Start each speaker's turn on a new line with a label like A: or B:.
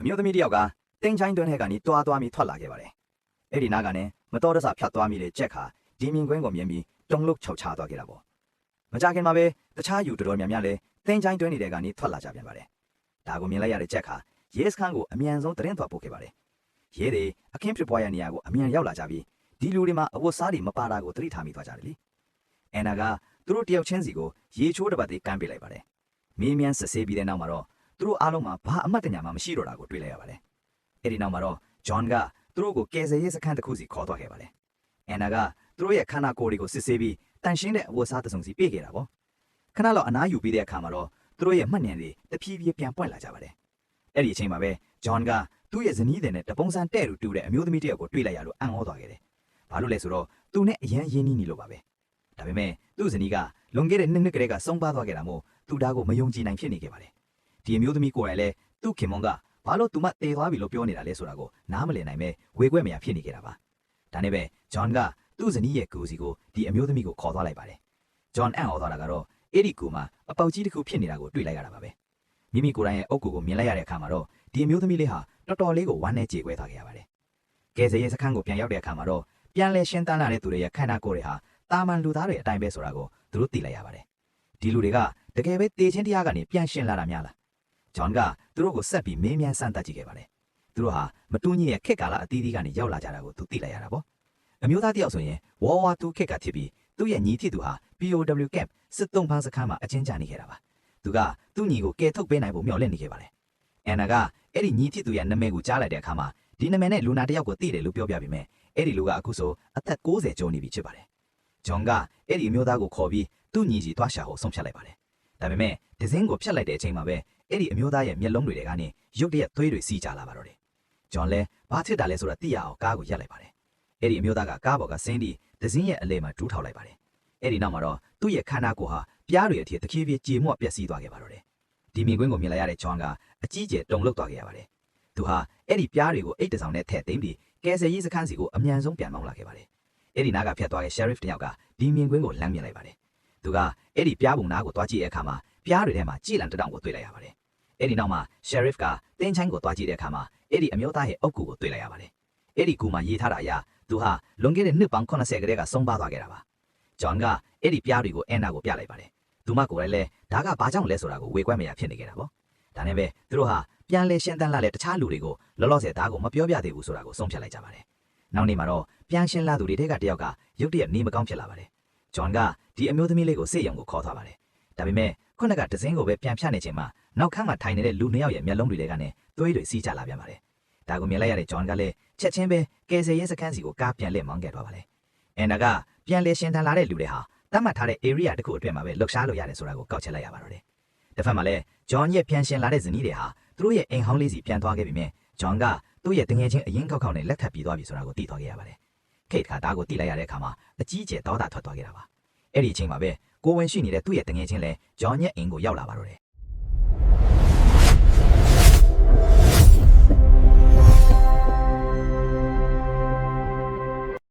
A: အမျိုးသမီးတယောက်ကတင်းချိုင်းတွင်းထဲကနေတွားသွားပြီးထွက်လာခဲ့ပါတယ်။အဲ့ဒီနားကနေမတော်တဆဖြတ်သွားမိတဲ့ဂျက်ဟာဒီမြင်ကွင်းကိုမြင်ပြီးတုံ့လောက်ခြောက်ချသွားခဲ့တာပေါ့။မကြခင်မှာပဲတခြားယူတော်တော်များများလည်းတင်းချိုင်းတွင်းတွေကနေထွက်လာကြပြန်ပါတယ်။ဒါကိုမြင်လိုက်ရတဲ့ဂျက်ဟာရဲစခန်းကိုအမြန်ဆုံးသတင်းသွားပို့ခဲ့ပါတယ်။ရဲတွေအခင်းဖြစ်ပွားရတဲ့နေရာကိုအမြန်ရောက်လာကြပြီးဒီလူတွေမှာအဝတ်စားတွေမပါတာကိုသတိထားမိသွားကြတယ်လေ။အန်နာကသူတို့တယောက်ချင်းစီကိုရေချိုးတစ်ပတ်သေးကမ်းပေးလိုက်ပါတယ်။မင်းမြန်စစ်ဆေးပြီးတဲ့နောက်မှာတော့သူတို့အားလုံးမှာဘာအမှတ်တညာမှမရှိတော့တာကိုတွေ့လိုက်ရပါတယ်။အဲ့ဒီနောက်မှာတော့ဂျွန်ကသူတို့ကိုကယ်ဆယ်ရေးစခန်းတစ်ခုစီခေါ်သွားခဲ့ပါတယ်။အန်နာကသူတို့ရဲ့ခန္ဓာကိုယ်တွေကိုစစ်ဆေးပြီးတန်ရှင်းတဲ့အဝတ်စားတစ်စုံစီပေးခဲ့တာပေါ့။ခဏလောက်အနားယူပြီးတဲ့အခါမှာတော့သူတို့ရဲ့မှတ်ဉာဏ်တွေတဖြည်းဖြည်းပြန်ပွင့်လာကြပါတယ်။အဲ့ဒီအချိန်မှာပဲဂျွန်ကသူ့ရဲ့ဇနီးတဲ့နဲ့တပုံစံတဲ့တူတူတဲ့အမျိုးသမီးတယောက်ကိုတွေ့လိုက်ရလို့အံ့ဩသွားခဲ့တယ်။ဘာလို့လဲဆိုတော့သူနဲ့အရန်ရင်းနှီးနေလို့ပါပဲ။ဒါပေမဲ့သူ့ဇနီးကလွန်ခဲ့တဲ့နှစ်ကလေးကဆုံးပါသွားခဲ့တာမို့သူဒါကိုမယုံကြည်နိုင်ဖြစ်နေခဲ့ပါတယ်။ဒီအမျိုးသမီးကိုယ်တိုင်လည်းသူ့ခင်မွန်ကဘာလို့သူမတည်သွားပြီလို့ပြောနေတာလဲဆိုတာကိုနားမလည်နိုင်ပဲဝေခွဲ့မရဖြစ်နေခဲ့တာပါ။ဒါနဲ့ပဲဂျွန်ကသူ့ဇနီးရဲ့ကူစီကိုဒီအမျိုးသမီးကိုခေါ်သွားလိုက်ပါတယ်။ဂျွန်အံ့ဩသွားတာကတော့အဲ့ဒီကူမှာအပေါက်ကြီးတစ်ခုဖြစ်နေတာကိုတွေ့လိုက်ရတာပါပဲ။မိမိကိုယ်တိုင်ရဲ့အုပ်ကူကိုမြင်လိုက်ရတဲ့အခါမှာတော့ဒီအမျိုးသမီးလေးဟာတော်တော်လေးကိုဝမ်းနဲ့ကြေကွဲသွားခဲ့ရပါတယ်။ကယ်ဆယ်ရေးစခန်းကိုပြန်ရောက်တဲ့အခါမှာတော့ပြန်လဲရှင်းတန်းလာတဲ့သူတွေရဲ့ခန္ဓာကိုယ်တွေဟာတာမန်လူသားတွေအတိုင်းပဲဆိုတာကိုသူတို့သိလိုက်ရပါတယ်။ဒီလူတွေကတကယ်ပဲတေချင်းတရားကနေပြန်ရှင်းလာတာများလား။ဂျွန်ကသူတို့ကိုဆက်ပြီးမေးမြန်းစမ်းသပ်ကြည့်ခဲ့ပါတယ်။သူတို့ဟာမတူးညင်ရဲ့ခက်ကာလအသီးသီးကနေရောက်လာကြတာကိုသူသိလိုက်ရတာပေါ့။အမျိုးသားတယောက်ဆိုရင်ဝါဝါတူခက်ကဖြစ်ပြီးသူ့ရဲ့ညီဖြစ်သူဟာ POW camp စစ်တုံးဖန်းစခန်းမှာအချင်းချနေခဲ့တာပါ။သူကသူ့ညီကိုကယ်ထုတ်ပေးနိုင်ဖို့မျှော်လင့်နေခဲ့ပါတယ်။အန်နာကအဲ့ဒီညီဖြစ်သူရဲ့နာမည်ကိုကြားလိုက်တဲ့အခါမှာဒီနာမည်နဲ့လူနာတယောက်ကိုသိတယ်လို့ပြောပြပြီးမြဲအဲ့ဒီလူကအခုဆိုအသက်60ကျော်နေပြီဖြစ်ပါတယ်။ဂျွန်ကအဲ့ဒီအမျိုးသားကိုခေါ်ပြီးသူ့ညီစီသွားရှာဖို့ဆုံးဖြတ်လိုက်ပါတယ်။ဒါပေမဲ့ဒဇင်းကိုဖြတ်လိုက်တဲ့အချိန်မှာပဲအဲ့ဒီအမျိုးသားရဲ့မျက်လုံးတွေကနေရုတ်တရက်သွေးတွေစီးကြလာပါတော့တယ်။ဂျွန်လည်းဘာဖြစ်တာလဲဆိုတာသိရအောင်ကားကိုရပ်လိုက်ပါတယ်။အဲ့ဒီအမျိုးသားကကားပေါ်ကဆင်းပြီးဒဇင်းရဲ့အလဲမှာဒူးထောက်လိုက်ပါတယ်။အဲ့ဒီနောက်မှာတော့သူ့ရဲ့ခန္ဓာကိုယ်ဟာပြားတွေအထိတဖြည်းဖြည်းကြေမွတ်ပျက်စီးသွားခဲ့ပါတော့တယ်။ဒီမြင်ကွင်းကိုမြင်လိုက်ရတဲ့ဂျွန်ကအကြီးကျယ်တုန်လှုပ်သွားခဲ့ရပါတယ်။သူဟာအဲ့ဒီပြားတွေကိုအိတ်တဆောင်နဲ့ထည့်သိမ်းပြီးကယ်ဆယ်ရေးစခန်းစီကိုအမြန်ဆုံးပြန်မောင်းလာခဲ့ပါတယ်။အဲ့ဒီနားကဖြတ်သွားတဲ့ sheriff တယောက်ကဒီမြင်ကွင်းကိုလှမ်းမြင်လိုက်ပါတယ်။သူကအဲ့ဒီပြားပုံနားကိုသွားကြည့်တဲ့အခါမှာပြားတွေထဲမှာကြည်လံတတောင်ကိုတွေ့လိုက်ရပါတယ်။အဲ့ဒီနောက်မှာ sheriff ကတင်းချိုင်းကိုသွားကြည့်တဲ့အခါမှာအဲ့ဒီအမျိုးသားရဲ့အုပ်ကူကိုတွေ့လိုက်ရပါတယ်။အဲ့ဒီကူမှာရေးထားတာအရသူဟာလွန်ခဲ့တဲ့နှစ်ပေါင်း80ကတည်းကဆုံးပါသွားခဲ့တာပါ။ဂျွန်ကအဲ့ဒီပြားတွေကိုအန်နာကိုပြလိုက်ပါတယ်။သူမကိုယ်လည်းဒါကဘာကြောင့်လဲဆိုတာကိုဝေခွဲမရဖြစ်နေခဲ့တာပေါ့။ဒါနဲ့ပဲသူတို့ဟာပြန်လဲရှင်းတန်းလာတဲ့တခြားလူတွေကိုလောလောဆယ်ဒါကိုမပြောပြသေးဘူးဆိုတာကိုဆုံးဖြတ်လိုက်ကြပါတယ်။နောက်နေ့မှာတော့ပြန်ရှင်းလာသူတွေတဲကတယောက်ကရုတ်တရက်နေမကောင်းဖြစ်လာပါတယ်။ဂျွန်ကဒီအမျိုးသမီးလေးကိုစေယုံကိုခေါ်သွားပါတယ်။ဒါပေမဲ့ခုနကဒဇင်းကိုပဲပြန်ဖြတ်နေချိန်မှာနောက်ခန်းမှာထိုင်နေတဲ့လူနှစ်ယောက်ရဲ့မျက်လုံးတွေထဲကနေသွေးတွေစီးကြလာပြန်ပါတယ်။ဒါကိုမြင်လိုက်ရတဲ့ဂျွန်ကလည်းချက်ချင်းပဲကယ်ဆယ်ရေးစခန်းစီကိုကားပြန်လှည့်မောင်းခဲ့သွားပါတယ်။အန်နာကပြန်လဲရှင်းတန်းလာတဲ့လူတွေဟာတတ်မှတ်ထားတဲ့ area တစ်ခုအတွင်းမှာပဲလှုပ်ရှားလို့ရတယ်ဆိုတာကိုကောက်ချက်လိုက်ရပါတော့တယ်။တစ်ဖက်မှာလည်းဂျွန်ရဲ့ပြန်ရှင်းလာတဲ့ဇနီးတွေဟာသူတို့ရဲ့အိမ်ဟောင်းလေးစီပြန်သွားခဲ့ပြီမြဲဂျွန်ကသူ့ရဲ့တငယ်ချင်းအရင်ခောက်နဲ့လက်ထပ်ပြီးသွားပြီဆိုတာကိုသိသွားခဲ့ရပါတယ်။ခိတ်ကဒါကိုသိလိုက်ရတဲ့အခါမှာအကြီးကျယ်ဒေါသထွက်သွားခဲ့တာပါ။အဲ့ဒီအချိန်မှာပဲကိုဝင်ရှိနေတဲ့သူ့ရဲ့တငယ်ချင်းလည်းဂျွန်ရဲ့အိမ်ကိုရောက်လာပါတော့တယ်